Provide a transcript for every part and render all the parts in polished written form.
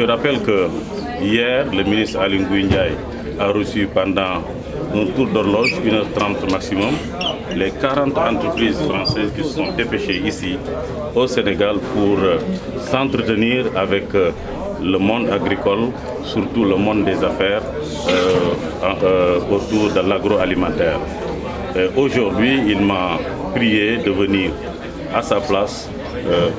rappelle que hier, le ministre Aly Ngouille Ndiaye a reçu pendant un tour d'horloge, 1h30 maximum, les 40 entreprises françaises qui se sont dépêchées ici au Sénégal pour s'entretenir avec le monde agricole, surtout le monde des affaires autour de l'agroalimentaire. Aujourd'hui, il m'a prié de venir à sa place,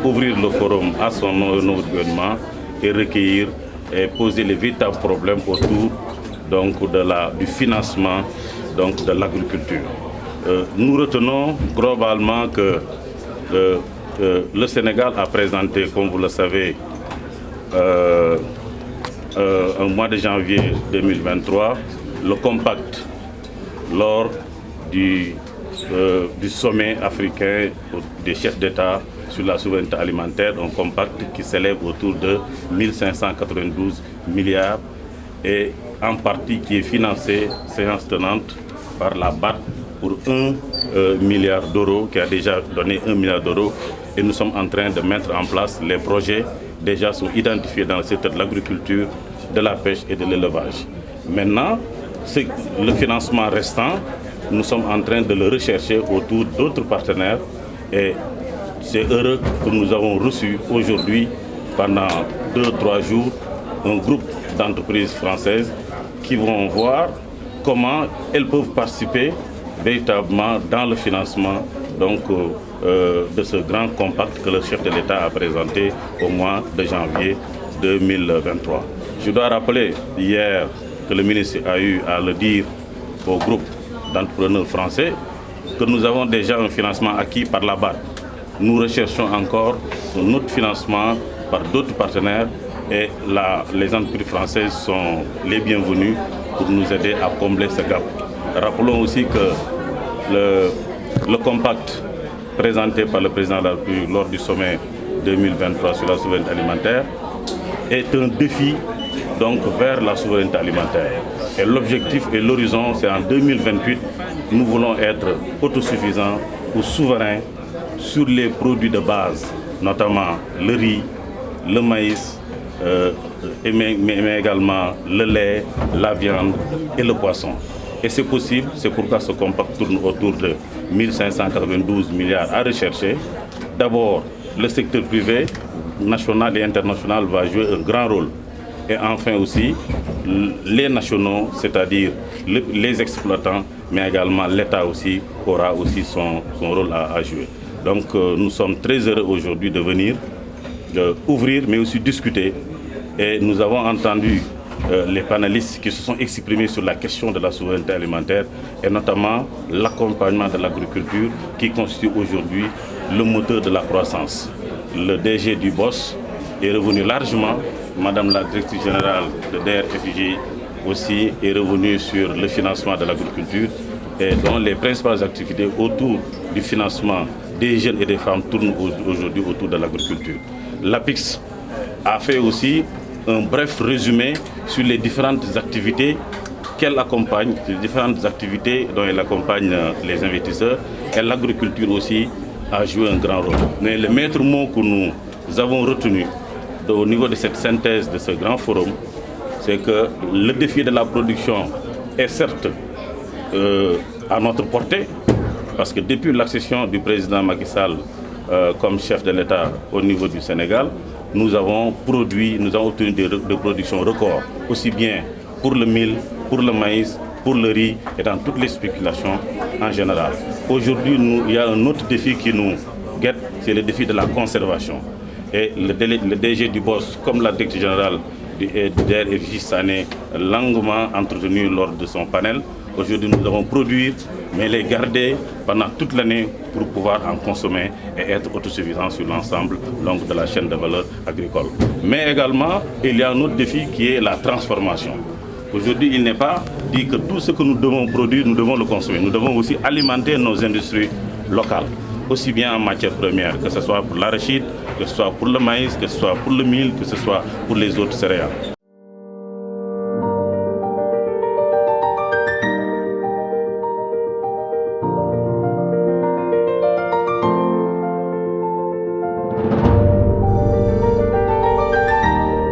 ouvrir le forum à son nouveau gouvernement et recueillir et poser les véritables problèmes autour du financement de l'agriculture. Nous retenons globalement que le Sénégal a présenté, comme vous le savez, au mois de janvier 2023, le compact lors du sommet africain des chefs d'État sur la souveraineté alimentaire, un compact qui s'élève autour de 1592 milliards et en partie qui est financé, séance tenante, par la BAD pour 1 milliard d'euros, qui a déjà donné 1 milliard d'euros. Et nous sommes en train de mettre en place les projets déjà sont identifiés dans le secteur de l'agriculture, de la pêche et de l'élevage. Maintenant, le financement restant, nous sommes en train de le rechercher autour d'autres partenaires et c'est heureux que nous avons reçu aujourd'hui, pendant 2-3 jours, un groupe d'entreprises françaises qui vont voir comment elles peuvent participer véritablement dans le financement de ce grand compact que le chef de l'État a présenté au mois de janvier 2023. Je dois rappeler hier que le ministre a eu à le dire au groupe d'entrepreneurs français que nous avons déjà un financement acquis par la BAD. Nous recherchons encore un autre financement par d'autres partenaires et les entreprises françaises sont les bienvenues pour nous aider à combler ce gap. Rappelons aussi que le compact présenté par le président de la République lors du sommet 2023 sur la souveraineté alimentaire est un défi vers la souveraineté alimentaire. Et l'objectif et l'horizon, c'est en 2028, nous voulons être autosuffisants ou souverains sur les produits de base, notamment le riz, le maïs, mais également le lait, la viande et le poisson. Et c'est possible, c'est pourquoi ce compact tourne autour de 1592 milliards à rechercher. D'abord, le secteur privé, national et international, va jouer un grand rôle. Et enfin aussi, les nationaux, c'est-à-dire les exploitants, mais également l'État aussi, aura aussi son rôle à jouer. Donc nous sommes très heureux aujourd'hui de venir ouvrir, mais aussi discuter. Et nous avons entendu les panélistes qui se sont exprimés sur la question de la souveraineté alimentaire et notamment l'accompagnement de l'agriculture qui constitue aujourd'hui le moteur de la croissance. Le DG du BOSS est revenu largement, Madame la directrice générale de DRFJ aussi est revenue sur le financement de l'agriculture et dont les principales activités autour du financement des jeunes et des femmes tournent aujourd'hui autour de l'agriculture. L'APIX a fait aussi un bref résumé sur les différentes activités qu'elle accompagne, les différentes activités dont elle accompagne les investisseurs. Et l'agriculture aussi a joué un grand rôle. Mais le maître mot que nous avons retenu au niveau de cette synthèse de ce grand forum, c'est que le défi de la production est certes à notre portée, parce que depuis l'accession du président Macky Sall comme chef de l'État au niveau du Sénégal, nous avons obtenu des productions records, aussi bien pour le mil, pour le maïs, pour le riz et dans toutes les spéculations en général. Aujourd'hui, il y a un autre défi qui nous guette, c'est le défi de la conservation. Et le DG du BOSS, comme la directrice générale du DRFJ Sané, longuement entretenu lors de son panel, aujourd'hui nous devons produire, mais les garder pendant toute l'année pour pouvoir en consommer et être autosuffisants sur l'ensemble de la chaîne de valeur agricole. Mais également, il y a un autre défi qui est la transformation. Aujourd'hui, il n'est pas dit que tout ce que nous devons produire, nous devons le consommer. Nous devons aussi alimenter nos industries locales, aussi bien en matière première, que ce soit pour l'arachide, que ce soit pour le maïs, que ce soit pour le mil, que ce soit pour les autres céréales.